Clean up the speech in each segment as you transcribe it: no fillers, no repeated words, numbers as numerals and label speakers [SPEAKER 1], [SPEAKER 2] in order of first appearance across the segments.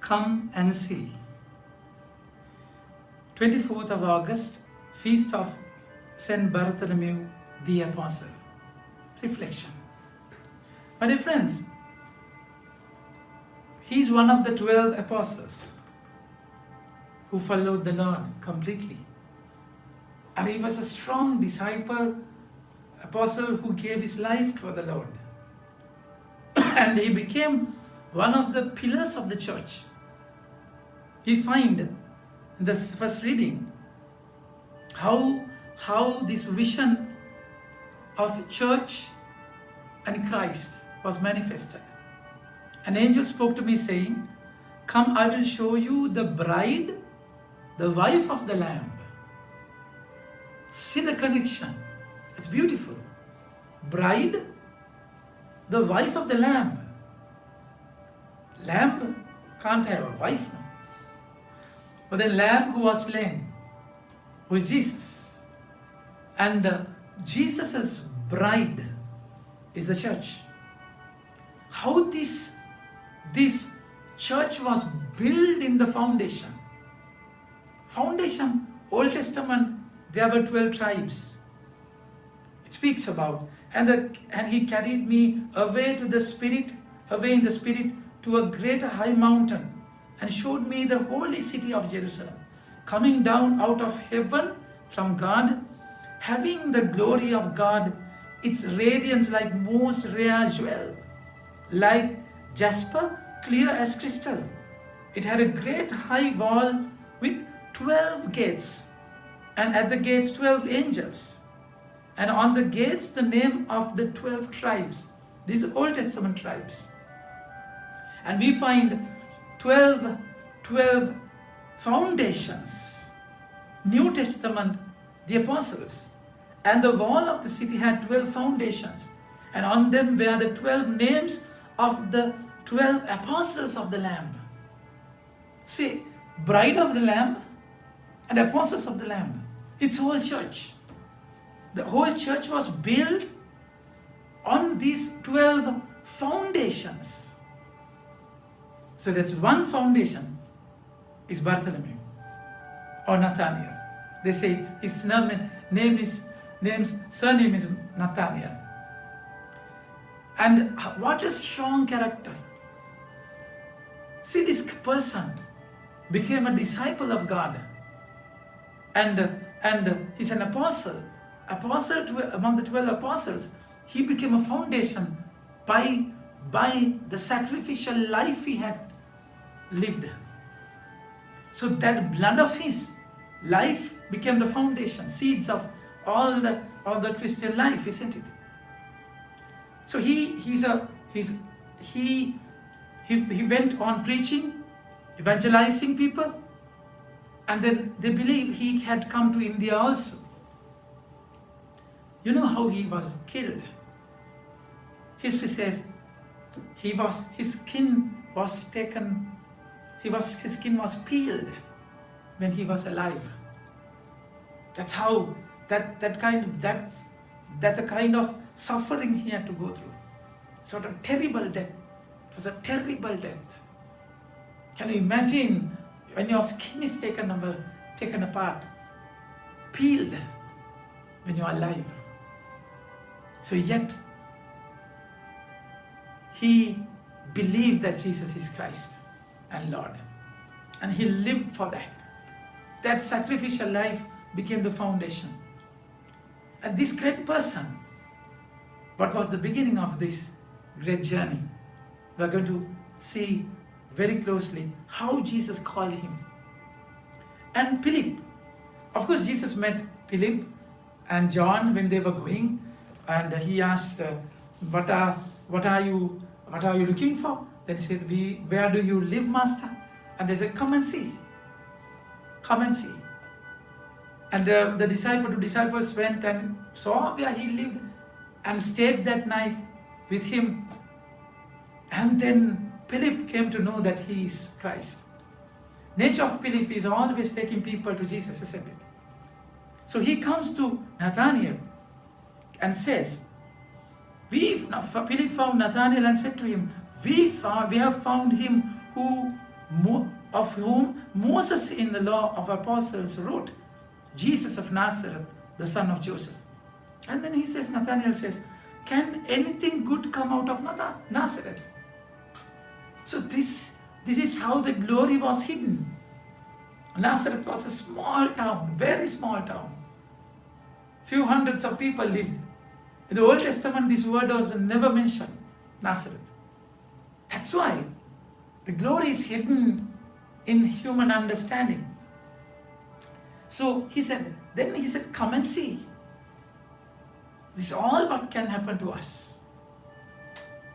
[SPEAKER 1] Come and see. 24th of August, Feast of Saint Bartholomew the Apostle. Reflection. My dear friends, he is one of the 12 apostles who followed the Lord completely. And he was a strong disciple, apostle who gave his life for the Lord. And he became one of the pillars of the church. We find in this first reading how this vision of church and Christ was manifested. An angel spoke to me saying, "Come, I will show you the bride, the wife of the Lamb." See the connection. It's beautiful. Bride, the wife of the Lamb. Lamb can't have a wife now. But the Lamb who was slain, who is Jesus. And Jesus' bride is the church. How this church was built in the foundation. Foundation, Old Testament, there were 12 tribes. It speaks about, and he carried me away in the spirit, to a great high mountain, and showed me the holy city of Jerusalem, coming down out of heaven from God, having the glory of God, its radiance like most rare jewel, like jasper, clear as crystal. It had a great high wall with 12 gates, and at the gates 12 angels, and on the gates the name of the 12 tribes. These are Old Testament tribes. And we find 12 foundations. New Testament, the apostles. And the wall of the city had 12 foundations. And on them were the 12 names of the 12 apostles of the Lamb. See, bride of the Lamb and apostles of the Lamb. It's whole church. The whole church was built on these 12 foundations. So that's one foundation is Bartholomew or Nathaniel. They say his surname is Nathaniel. And what a strong character. See, this person became a disciple of God. And he's an apostle among the 12 apostles. He became a foundation by the sacrificial life he had lived. So that blood of his life became the foundation, seeds of all the Christian life, isn't it? So he went on preaching, evangelizing people, and then they believe he had come to India also. You know how he was killed? History says his skin was peeled when he was alive. That's how that's a kind of suffering he had to go through. Sort of terrible death. It was a terrible death. Can you imagine when your skin is taken apart, peeled when you are alive? So yet he believed that Jesus is Christ and Lord, and he lived for that. That sacrificial life became the foundation. And this great person, what was the beginning of this great journey? We are going to see very closely how Jesus called him. And Philip, of course Jesus met Philip and John when they were going, and he asked, what are you looking for? Then he said, where do you live, Master? And they said, come and see. Come and see. And the disciples went and saw where he lived and stayed that night with him. And then Philip came to know that he is Christ. Nature of Philip is always taking people to Jesus, isn't it? So he comes to Nathanael and says, Philip found Nathanael and said to him, we have found him who of whom Moses in the law of apostles wrote, Jesus of Nazareth, the son of Joseph. And then he says, Nathanael says, can anything good come out of Nazareth? So this is how the glory was hidden. Nazareth was a small town, very small town. Few hundreds of people lived. In the Old Testament, this word was never mentioned, Nazareth. That's why the glory is hidden in human understanding. So then he said, come and see. This is all what can happen to us.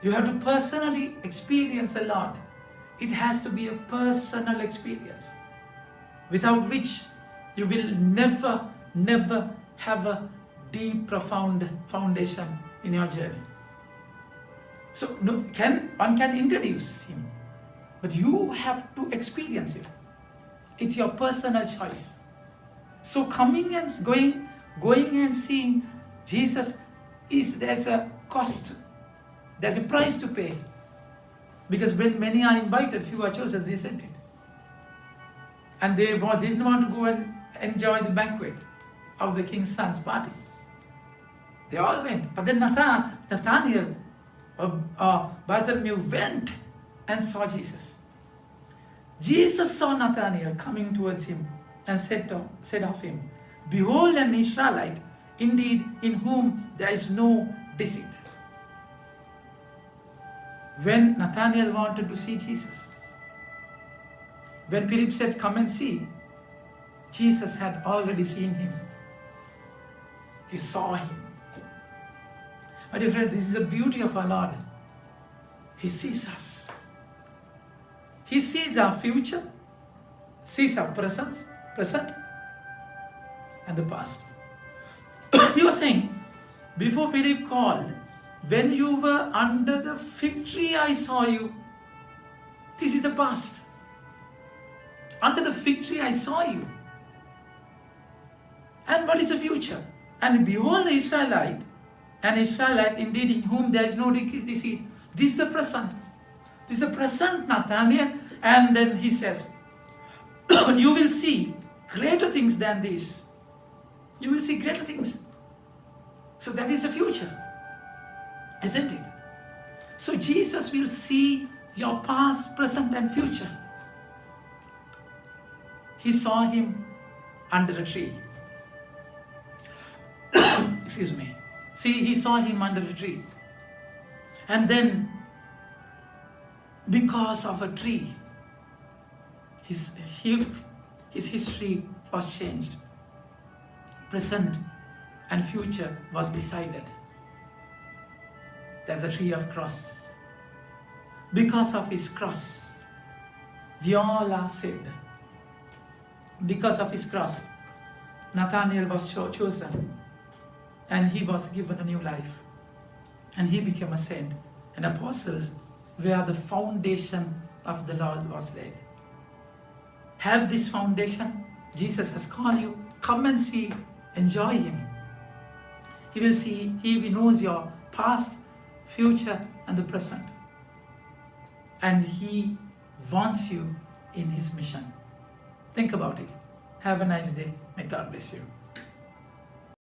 [SPEAKER 1] You have to personally experience the Lord. It has to be a personal experience, without which you will never have a deep, profound foundation in your journey. So one can introduce him, but you have to experience it. It's your personal choice. So coming and going and seeing Jesus, there's a cost, there's a price to pay. Because when many are invited, few are chosen, they sent it. And they didn't want to go and enjoy the banquet of the king's son's party. They all went. But then Nathanael, Bartholomew went and saw Jesus. Jesus saw Nathanael coming towards him and said of him, behold an Israelite, indeed in whom there is no deceit. When Nathanael wanted to see Jesus, when Philip said, come and see, Jesus had already seen him. He saw him. My dear friends, this is the beauty of our Lord. He sees us. He sees our future, sees our present, and the past. He was saying, before Philip called, when you were under the fig tree, I saw you. This is the past. Under the fig tree, I saw you. And what is the future? And behold, an Israelite indeed in whom there is no deceit. This is the present. This is the present, Nathanael. And then he says, you will see greater things than this. You will see greater things. So that is the future, isn't it? So Jesus will see your past, present, and future. He saw him under a tree. Excuse me. See, he saw him under a tree. And then, because of a tree, his history was changed. Present and future was decided. There's a tree of cross. Because of his cross, we all are saved. Because of his cross, Nathanael was chosen, and he was given a new life, and he became a saint. And apostles, where the foundation of the Lord was laid. Have this foundation. Jesus has called you. Come and see. Enjoy him. He will see. He knows your past, future, and the present. And he wants you in his mission. Think about it. Have a nice day. May God bless you.